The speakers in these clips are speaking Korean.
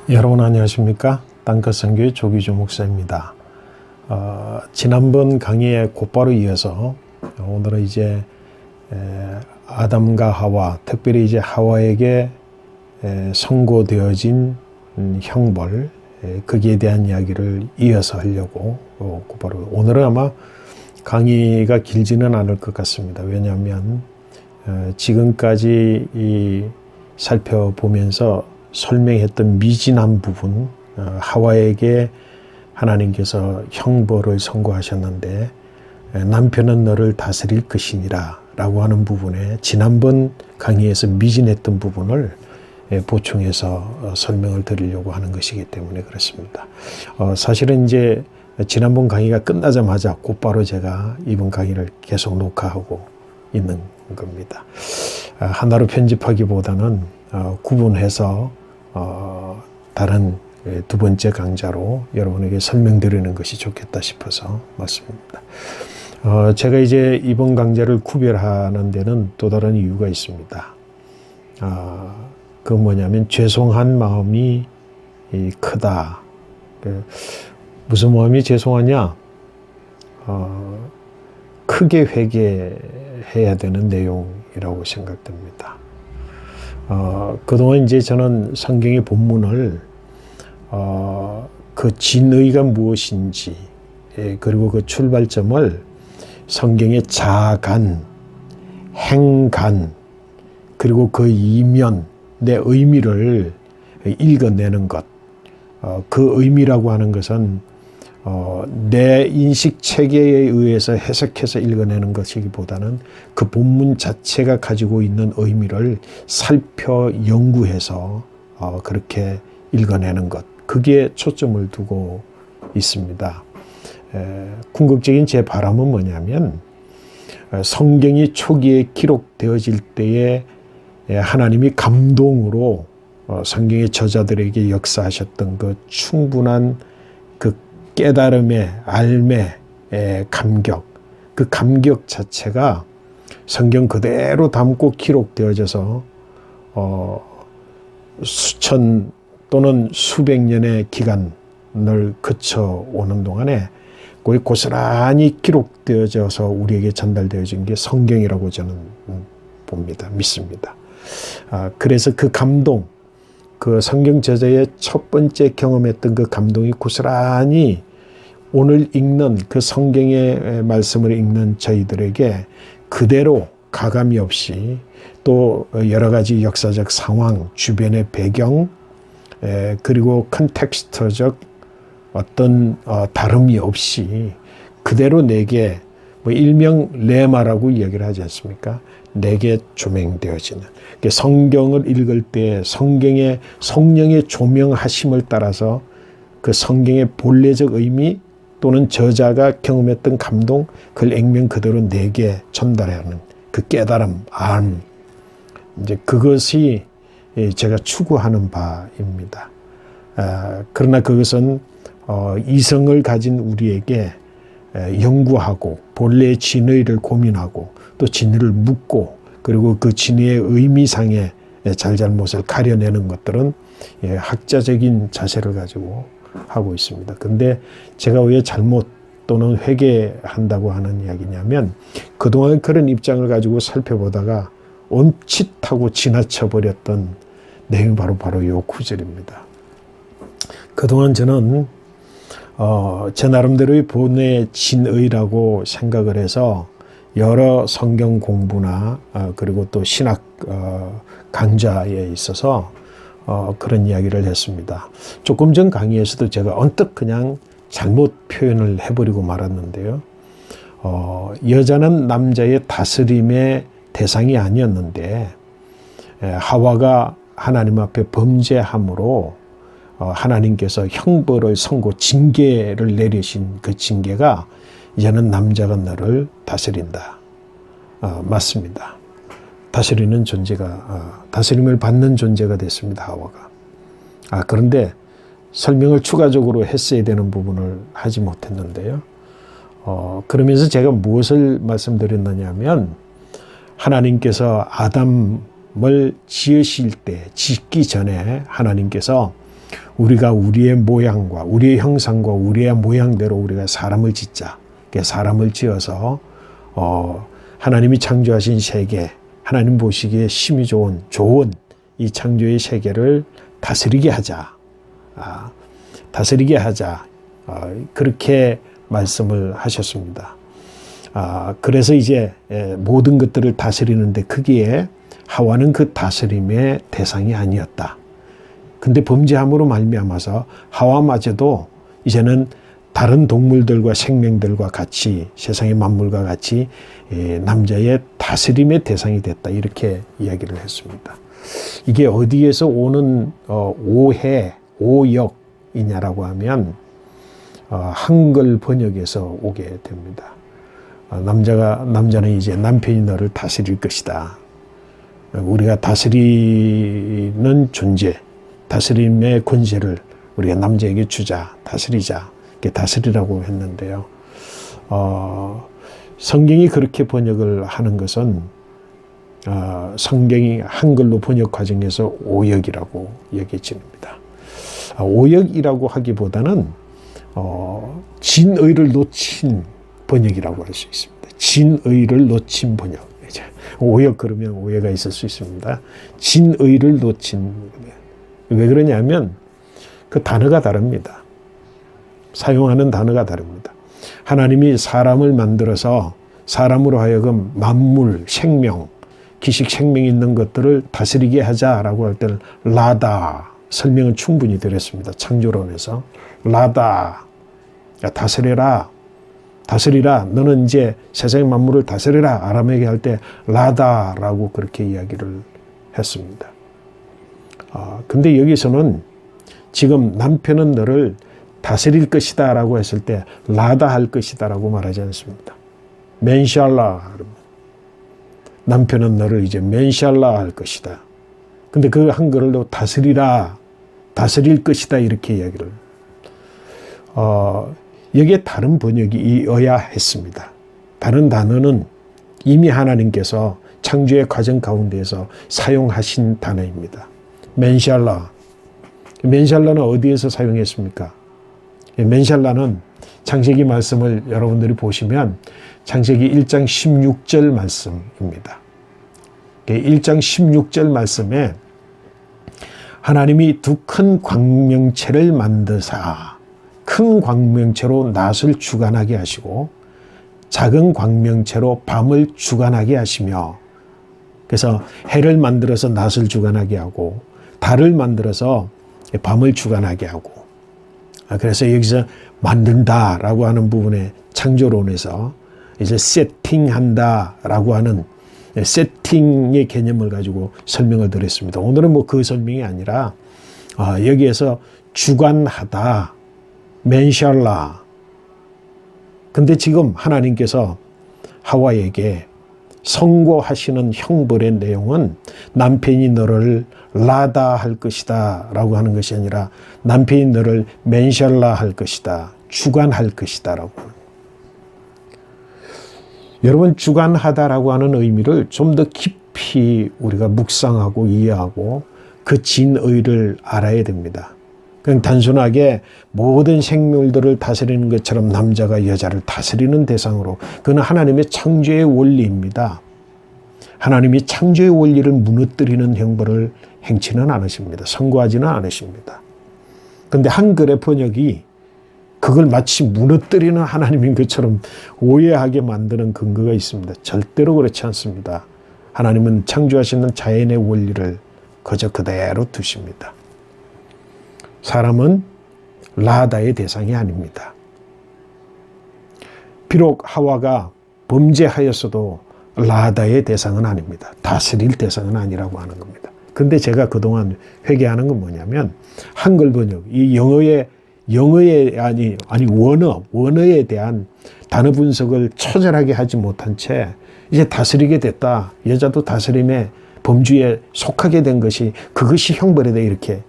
여러분 안녕하십니까? 땅끝 선교의 조기주 목사입니다. 지난번 강의에 곧바로 이어서 오늘은 이제 아담과 하와, 특별히 이제 하와에게 선고되어진 형벌, 거기에 대한 이야기를 이어서 하려고 곧바로 오늘은 아마 강의가 길지는 않을 것 같습니다. 왜냐하면 지금까지 살펴보면서 설명했던 미진한 부분, 하와에게 하나님께서 형벌을 선고하셨는데 남편은 너를 다스릴 것이니라 라고 하는 부분에 지난번 강의에서 미진했던 부분을 보충해서 설명을 드리려고 하는 것이기 때문에 그렇습니다. 사실은 이제 지난번 강의가 끝나자마자 곧바로 제가 이번 강의를 계속 녹화하고 있는 겁니다. 하나로 편집하기보다는 구분해서 다른 두 번째 강좌로 여러분에게 설명드리는 것이 좋겠다 싶어서 맞습니다. 제가 이제 이번 강좌를 구별하는 데는 또 다른 이유가 있습니다. 그건 뭐냐면 죄송한 마음이 크다. 무슨 마음이 죄송하냐? 크게 회개해야 되는 내용이라고 생각됩니다. 그동안 이제 저는 성경의 본문을 그 진의가 무엇인지 그리고 그 출발점을 성경의 자간, 행간 그리고 그 이면의 의미를 읽어내는 것, 그 의미라고 하는 것은 내 인식 체계에 의해서 해석해서 읽어내는 것이기보다는 그 본문 자체가 가지고 있는 의미를 살펴 연구해서 그렇게 읽어내는 것, 그게 초점을 두고 있습니다. 궁극적인 제 바람은 뭐냐면 성경이 초기에 기록되어질 때에 하나님이 감동으로 성경의 저자들에게 역사하셨던 그 충분한 그 깨달음의 알매 감격, 그 감격 자체가 성경 그대로 담고 기록되어져서 수천 또는 수백 년의 기간을 거쳐오는 동안에 거의 고스란히 기록되어져서 우리에게 전달되어진 게 성경이라고 저는 봅니다. 믿습니다. 그래서 그 감동, 그 성경 저자의 첫 번째 경험했던 그 감동이 고스란히 오늘 읽는 그 성경의 말씀을 읽는 저희들에게 그대로 가감이 없이 또 여러 가지 역사적 상황, 주변의 배경, 그리고 컨텍스트적 어떤 다름이 없이 그대로 내게 뭐 일명 레마라고 이야기를 하지 않습니까? 내게 조명되어지는 성경을 읽을 때 성경의 성령의 조명하심을 따라서 그 성경의 본래적 의미 또는 저자가 경험했던 감동 그걸 액면 그대로 내게 전달하는 그 깨달음, 알, 이제 그것이 제가 추구하는 바입니다. 그러나 그것은 이성을 가진 우리에게 연구하고 본래의 진의를 고민하고 또 진의를 묻고 그리고 그 진의의 의미상의 잘잘못을 가려내는 것들은 학자적인 자세를 가지고 하고 있습니다. 근데 제가 왜 잘못 또는 회개한다고 하는 이야기냐면 그동안 그런 입장을 가지고 살펴보다가 옴칫하고 지나쳐버렸던 내용이 바로 이 구절입니다. 그동안 저는 제 나름대로의 본의 진의라고 생각을 해서 여러 성경 공부나 그리고 또 신학 강좌에 있어서 그런 이야기를 했습니다. 조금 전 강의에서도 제가 언뜻 그냥 잘못 표현을 해버리고 말았는데요. 여자는 남자의 다스림의 대상이 아니었는데 하와가 하나님 앞에 범죄함으로 하나님께서 형벌을 선고 징계를 내리신 그 징계가 이제는 남자가 너를 다스린다. 맞습니다. 다스리는 존재가 다스림을 받는 존재가 됐습니다. 하와가. 그런데 설명을 추가적으로 했어야 되는 부분을 하지 못했는데요. 그러면서 제가 무엇을 말씀드렸느냐면 하나님께서 아담 을 지으실 때, 짓기 전에 하나님께서 우리가 우리의 모양과 우리의 형상과 우리의 모양대로 우리가 사람을 짓자. 사람을 지어서 하나님이 창조하신 세계, 하나님 보시기에 심히 좋은 이 창조의 세계를 다스리게 하자. 다스리게 하자. 그렇게 말씀을 하셨습니다. 그래서 이제 모든 것들을 다스리는데 거기에 하와는 그 다스림의 대상이 아니었다. 근데 범죄함으로 말미암아서 하와마저도 이제는 다른 동물들과 생명들과 같이 세상의 만물과 같이 남자의 다스림의 대상이 됐다. 이렇게 이야기를 했습니다. 이게 어디에서 오는 오역이냐라고 하면 한글 번역에서 오게 됩니다. 남자는 이제 남편이 너를 다스릴 것이다. 우리가 다스리는 존재, 다스림의 권세를 우리가 남자에게 주자, 다스리자. 이렇게 다스리라고 했는데요. 성경이 그렇게 번역을 하는 것은 성경이 한글로 번역 과정에서 오역이라고 여겨집니다. 오역이라고 하기보다는 진의를 놓친 번역이라고 할 수 있습니다. 진의를 놓친 번역. 오역 그러면 오해가 있을 수 있습니다. 진의를 놓친. 왜 그러냐면 그 단어가 다릅니다. 사용하는 단어가 다릅니다. 하나님이 사람을 만들어서 사람으로 하여금 만물, 생명, 기식 생명 있는 것들을 다스리게 하자라고 할 때는 라다 설명은 충분히 드렸습니다. 창조론에서 라다, 다스려라, 다스리라. 너는 이제 세상의 만물을 다스려라. 아람에게 할 때 라다라고 그렇게 이야기를 했습니다. 근데 여기서는 지금 남편은 너를 다스릴 것이다 라고 했을 때 라다 할 것이다 라고 말하지 않습니다. 맨샬라. 남편은 너를 이제 맨샬라 할 것이다. 근데 그 한글로 다스리라, 다스릴 것이다 이렇게 이야기를. 여기에 다른 번역이어야 했습니다. 다른 단어는 이미 하나님께서 창조의 과정 가운데에서 사용하신 단어입니다. 맨샬라. 맨샬라는 어디에서 사용했습니까? 맨샬라는 창세기 말씀을 여러분들이 보시면 창세기 1장 16절 말씀입니다. 1장 16절 말씀에 하나님이 두 큰 광명체를 만드사 큰 광명체로 낮을 주관하게 하시고 작은 광명체로 밤을 주관하게 하시며, 그래서 해를 만들어서 낮을 주관하게 하고 달을 만들어서 밤을 주관하게 하고, 그래서 여기서 만든다라고 하는 부분에 창조론에서 이제 세팅한다라고 하는 세팅의 개념을 가지고 설명을 드렸습니다. 오늘은 뭐 그 설명이 아니라 여기에서 주관하다, 맨샬라. 근데 지금 하나님께서 하와에게 선고하시는 형벌의 내용은 남편이 너를 라다 할 것이다 라고 하는 것이 아니라 남편이 너를 맨샬라 할 것이다, 주관할 것이다 라고 하는. 여러분, 주관하다라고 하는 의미를 좀 더 깊이 우리가 묵상하고 이해하고 그 진의를 알아야 됩니다. 그냥 단순하게 모든 생물들을 다스리는 것처럼 남자가 여자를 다스리는 대상으로, 그건 하나님의 창조의 원리입니다. 하나님이 창조의 원리를 무너뜨리는 형벌을 행치는 않으십니다. 선고하지는 않으십니다. 그런데 한글의 번역이 그걸 마치 무너뜨리는 하나님인 것처럼 오해하게 만드는 근거가 있습니다. 절대로 그렇지 않습니다. 하나님은 창조하시는 자연의 원리를 그저 그대로 두십니다. 사람은 라다의 대상이 아닙니다. 비록 하와가 범죄하였어도 라다의 대상은 아닙니다. 다스릴 대상은 아니라고 하는 겁니다. 근데 제가 그동안 회개하는 건 뭐냐면 한글 번역, 이 영어의 원어에 대한 단어 분석을 처절하게 하지 못한 채 이제 다스리게 됐다. 여자도 다스림의 범주에 속하게 된 것이, 그것이 형벌이다, 이렇게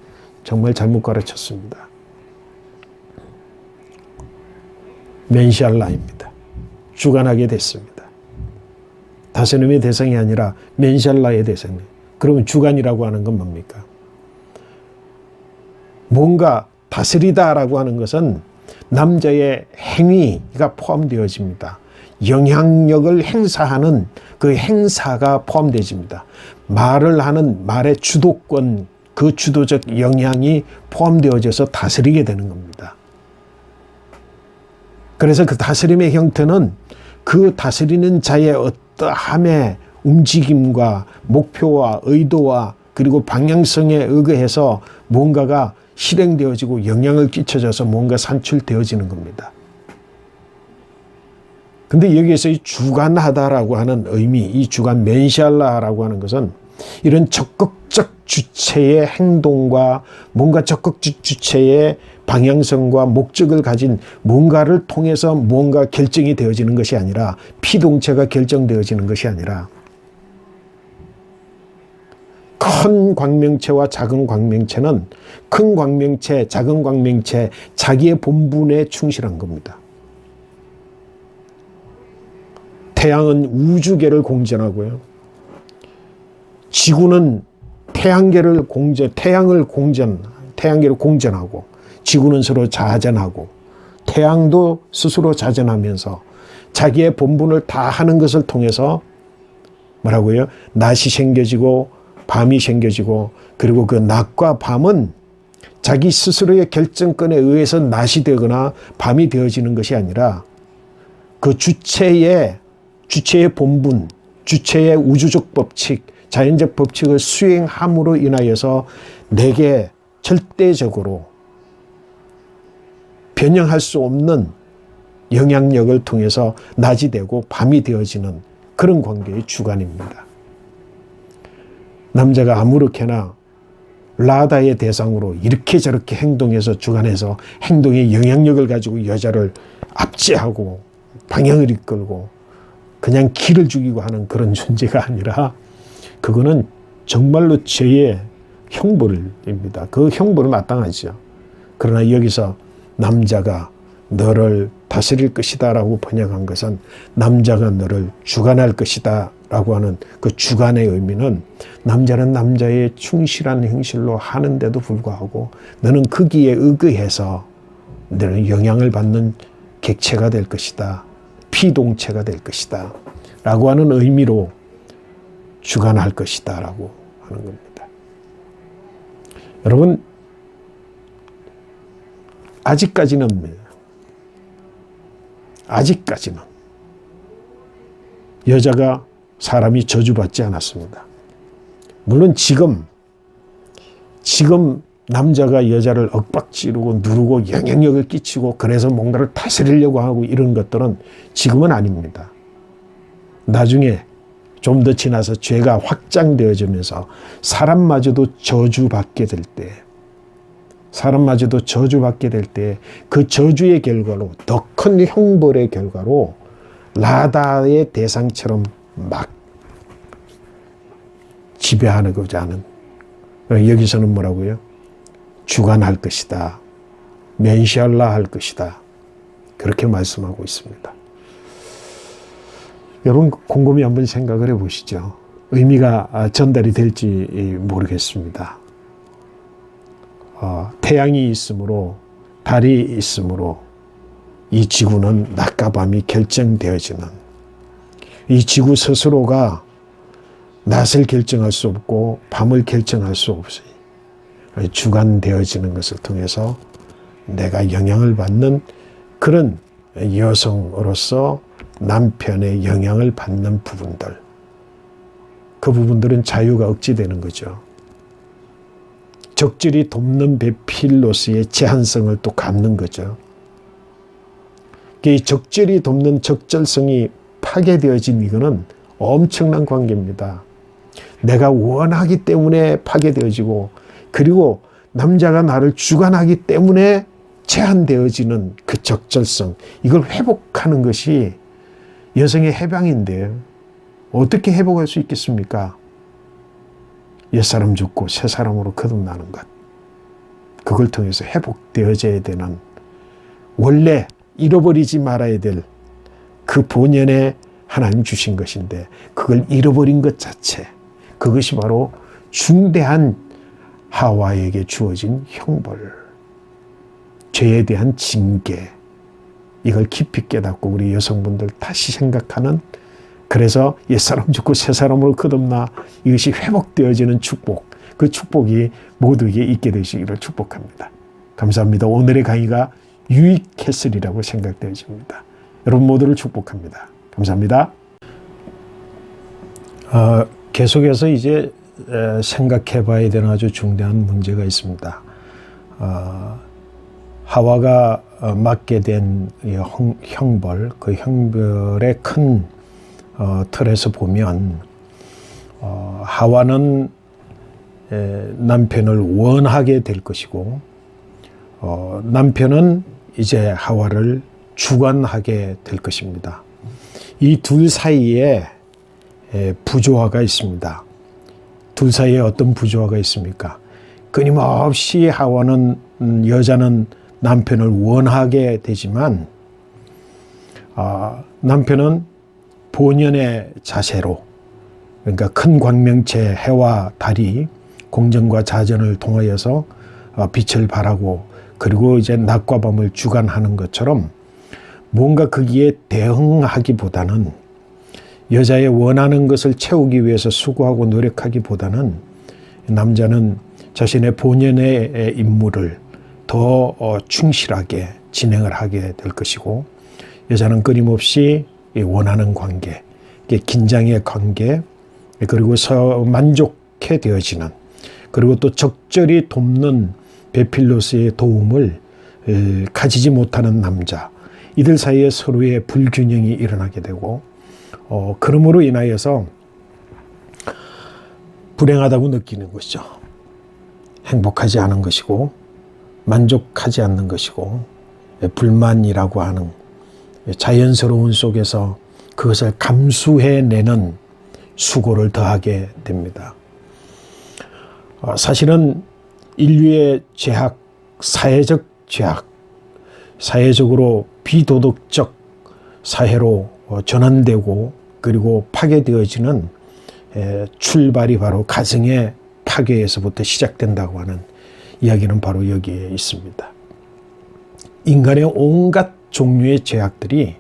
정말 잘못 가르쳤습니다. 맨샬라입니다. 주관하게 됐습니다. 다스림의 대상이 아니라 맨샬라의 대상이에요. 그러면 주관이라고 하는 건 뭡니까? 뭔가 다스리다라고 하는 것은 남자의 행위가 포함되어집니다. 영향력을 행사하는 그 행사가 포함되어집니다. 말을 하는 말의 주도권, 그 주도적 영향이 포함되어져서 다스리게 되는 겁니다. 그래서 그 다스림의 형태는 그 다스리는 자의 어떠함의 움직임과 목표와 의도와 그리고 방향성에 의거해서 뭔가가 실행되어지고 영향을 끼쳐져서 뭔가 산출되어지는 겁니다. 근데 여기에서 이 주관하다라고 하는 의미, 이 주관 멘샬라라고 하는 것은 이런 적극적 주체의 행동과 뭔가 적극적 주체의 방향성과 목적을 가진 뭔가를 통해서 뭔가 결정이 되어지는 것이 아니라 피동체가 결정되어지는 것이 아니라 큰 광명체와 작은 광명체는 큰 광명체, 작은 광명체 자기의 본분에 충실한 겁니다. 태양은 우주계를 공전하고요. 지구는 태양계를 태양계를 공전하고 지구는 서로 자전하고 태양도 스스로 자전하면서 자기의 본분을 다 하는 것을 통해서 뭐라고요? 낮이 생겨지고 밤이 생겨지고 그리고 그 낮과 밤은 자기 스스로의 결정권에 의해서 낮이 되거나 밤이 되어지는 것이 아니라 그 주체의 본분, 주체의 우주적 법칙, 자연적 법칙을 수행함으로 인하여서 내게 절대적으로 변형할 수 없는 영향력을 통해서 낮이 되고 밤이 되어지는 그런 관계의 주관입니다. 남자가 아무렇게나 라다의 대상으로 이렇게 저렇게 행동해서 주관해서 행동의 영향력을 가지고 여자를 압제하고 방향을 이끌고 그냥 기를 죽이고 하는 그런 존재가 아니라 그거는 정말로 죄의 형벌입니다. 그 형벌을 마땅하죠. 그러나 여기서 남자가 너를 다스릴 것이다 라고 번역한 것은 남자가 너를 주관할 것이다 라고 하는 그 주관의 의미는 남자는 남자의 충실한 행실로 하는데도 불구하고 너는 거기에 의거해서 너는 영향을 받는 객체가 될 것이다. 피동체가 될 것이다. 라고 하는 의미로 주관할 것이다 라고 하는 겁니다. 여러분, 아직까지는 여자가 사람이 저주받지 않았습니다. 물론 지금 남자가 여자를 윽박지르고 누르고 영향력을 끼치고 그래서 뭔가를 다스리려고 하고 이런 것들은 지금은 아닙니다. 나중에 좀 더 지나서 죄가 확장되어지면서 사람마저도 저주받게 될 때 그 저주의 결과로 더 큰 형벌의 결과로 라다의 대상처럼 막 지배하고자 하는, 여기서는 뭐라고요? 주관할 것이다. 멘샬라 할 것이다. 그렇게 말씀하고 있습니다. 여러분 곰곰이 한번 생각을 해보시죠. 의미가 전달이 될지 모르겠습니다. 태양이 있으므로 달이 있으므로 이 지구는 낮과 밤이 결정되어지는, 이 지구 스스로가 낮을 결정할 수 없고 밤을 결정할 수 없어요. 주관되어지는 것을 통해서 내가 영향을 받는 그런 여성으로서 남편의 영향을 받는 부분들, 그 부분들은 자유가 억지되는 거죠. 적절히 돕는 배필로서의 제한성을 또 갖는 거죠. 이 적절히 돕는 적절성이 파괴되어진 이거는 엄청난 관계입니다. 내가 원하기 때문에 파괴되어지고, 그리고 남자가 나를 주관하기 때문에 제한되어지는 그 적절성, 이걸 회복하는 것이 여성의 해방인데 어떻게 회복할 수 있겠습니까? 옛사람 죽고 새 사람으로 거듭나는 것, 그걸 통해서 회복되어져야 되는, 원래 잃어버리지 말아야 될 그 본연의 하나님 주신 것인데 그걸 잃어버린 것 자체, 그것이 바로 중대한 하와에게 주어진 형벌, 죄에 대한 징계, 이걸 깊이 깨닫고 우리 여성분들 다시 생각하는, 그래서 옛사람 죽고 새사람으로 거듭나 이것이 회복되어지는 축복, 그 축복이 모두에게 있게 되시기를 축복합니다. 감사합니다. 오늘의 강의가 유익했으리라고 생각되어집니다. 여러분 모두를 축복합니다. 감사합니다. 계속해서 이제 생각해 봐야 되는 아주 중대한 문제가 있습니다. 하와가 맞게 된 형벌, 그 형벌의 큰 틀에서 보면 하와는 남편을 원하게 될 것이고 남편은 이제 하와를 주관하게 될 것입니다. 이 둘 사이에 부조화가 있습니다. 둘 사이에 어떤 부조화가 있습니까? 끊임없이 하와는, 여자는 남편을 원하게 되지만 남편은 본연의 자세로, 그러니까 큰 광명체 해와 달이 공전과 자전을 통하여서 빛을 발하고 그리고 이제 낮과 밤을 주관하는 것처럼 뭔가 거기에 대응하기보다는, 여자의 원하는 것을 채우기 위해서 수고하고 노력하기보다는 남자는 자신의 본연의 임무를 더 충실하게 진행을 하게 될 것이고, 여자는 끊임없이 원하는 관계, 긴장의 관계, 그리고 만족해 되어지는, 그리고 또 적절히 돕는 베필로스의 도움을 가지지 못하는 남자, 이들 사이에 서로의 불균형이 일어나게 되고, 그러므로 인하여서 불행하다고 느끼는 것이죠. 행복하지 않은 것이고 만족하지 않는 것이고 불만이라고 하는 자연스러운 속에서 그것을 감수해내는 수고를 더하게 됩니다. 사실은 인류의 죄악, 사회적 죄악, 사회적으로 비도덕적 사회로 전환되고 그리고 파괴되어지는 출발이 바로 가정의 파괴에서부터 시작된다고 하는 이야기는 바로 여기에 있습니다. 인간의 온갖 종류의 죄악들이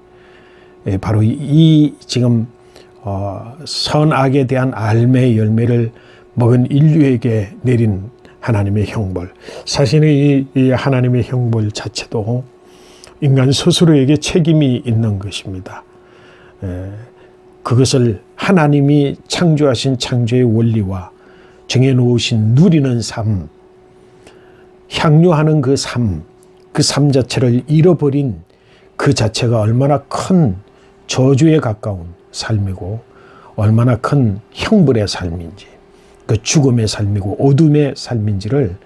바로 이 지금 선악에 대한 알매의 열매를 먹은 인류에게 내린 하나님의 형벌, 사실은 이 하나님의 형벌 자체도 인간 스스로에게 책임이 있는 것입니다. 그것을 하나님이 창조하신 창조의 원리와 정해놓으신 누리는 삶, 향유하는 그 삶 자체를 잃어버린 그 자체가 얼마나 큰 저주에 가까운 삶이고 얼마나 큰 형벌의 삶인지, 그 죽음의 삶이고 어둠의 삶인지를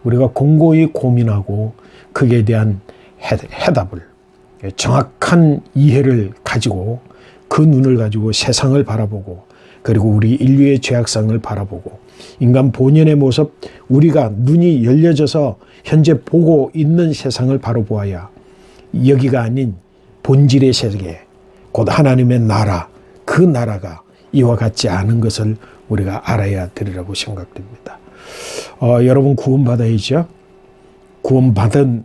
우리가 공고히 고민하고 거기에 대한 해답을, 정확한 이해를 가지고 그 눈을 가지고 세상을 바라보고 그리고 우리 인류의 죄악상을 바라보고 인간 본연의 모습, 우리가 눈이 열려져서 현재 보고 있는 세상을 바로 보아야 여기가 아닌 본질의 세계, 곧 하나님의 나라, 그 나라가 이와 같지 않은 것을 우리가 알아야 되리라고 생각됩니다. 여러분 구원받아야죠. 구원받은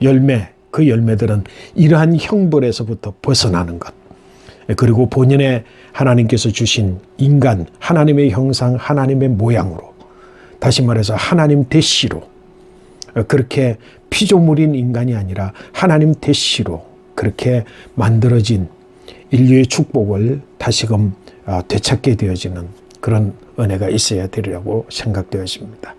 열매, 그 열매들은 이러한 형벌에서부터 벗어나는 것, 그리고 본연의 하나님께서 주신 인간, 하나님의 형상, 하나님의 모양으로, 다시 말해서 하나님 대시로, 그렇게 피조물인 인간이 아니라 하나님 대시로 그렇게 만들어진 인류의 축복을 다시금 되찾게 되어지는 그런 은혜가 있어야 되리라고 생각되어집니다.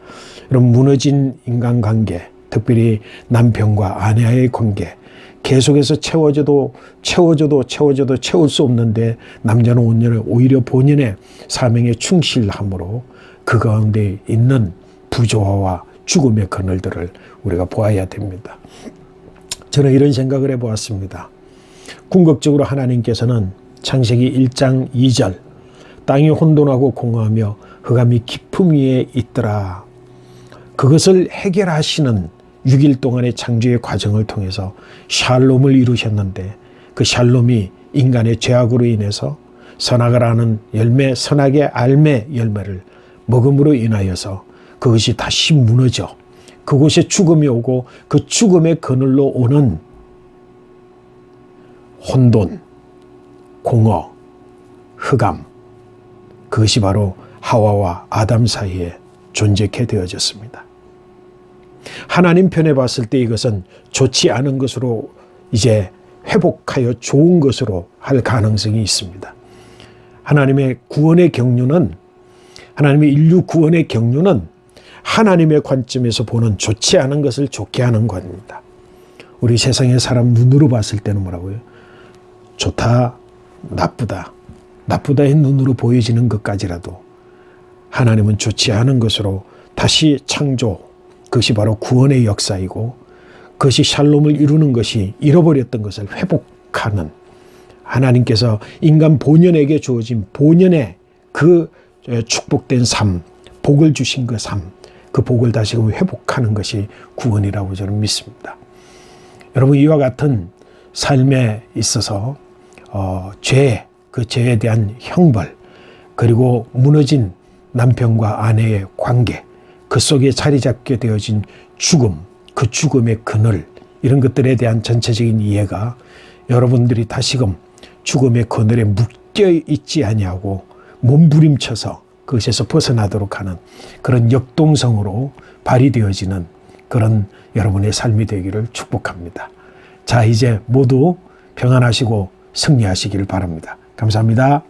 여러분, 무너진 인간관계, 특별히 남편과 아내와의 관계, 계속해서 채워져도 채울 수 없는데 남자는 오히려 본인의 사명에 충실함으로 그 가운데 있는 부조화와 죽음의 그늘들을 우리가 보아야 됩니다. 저는 이런 생각을 해보았습니다. 궁극적으로 하나님께서는 창세기 1장 2절 땅이 혼돈하고 공허하며 흑암이 깊음 위에 있더라. 그것을 해결하시는 6일 동안의 창조의 과정을 통해서 샬롬을 이루셨는데, 그 샬롬이 인간의 죄악으로 인해서 선악을 아는 열매, 선악의 알매 열매를 먹음으로 인하여서 그 그것이 다시 무너져 그곳에 죽음이 오고 그 죽음의 그늘로 오는 혼돈, 공허, 흑암, 그것이 바로 하와와 아담 사이에 존재케 되어졌습니다. 하나님 편에 봤을 때 이것은 좋지 않은 것으로 이제 회복하여 좋은 것으로 할 가능성이 있습니다. 하나님의 구원의 경륜은, 하나님의 인류 구원의 경륜은 하나님의 관점에서 보는 좋지 않은 것을 좋게 하는 것입니다. 우리 세상의 사람 눈으로 봤을 때는 뭐라고요? 좋다, 나쁘다. 나쁘다의 눈으로 보여지는 것까지라도 하나님은 좋지 않은 것으로 다시 창조, 그것이 바로 구원의 역사이고 그것이 샬롬을 이루는 것이 잃어버렸던 것을 회복하는 하나님께서 인간 본연에게 주어진 본연의 그 축복된 삶, 복을 주신 그 삶, 그 복을 다시금 회복하는 것이 구원이라고 저는 믿습니다. 여러분, 이와 같은 삶에 있어서 그 죄에 대한 형벌, 그리고 무너진 남편과 아내의 관계, 그 속에 자리 잡게 되어진 죽음, 그 죽음의 그늘, 이런 것들에 대한 전체적인 이해가 여러분들이 다시금 죽음의 그늘에 묶여 있지 아니하고 몸부림쳐서 그것에서 벗어나도록 하는 그런 역동성으로 발휘되어지는 그런 여러분의 삶이 되기를 축복합니다. 자, 이제 모두 평안하시고 승리하시기를 바랍니다. 감사합니다.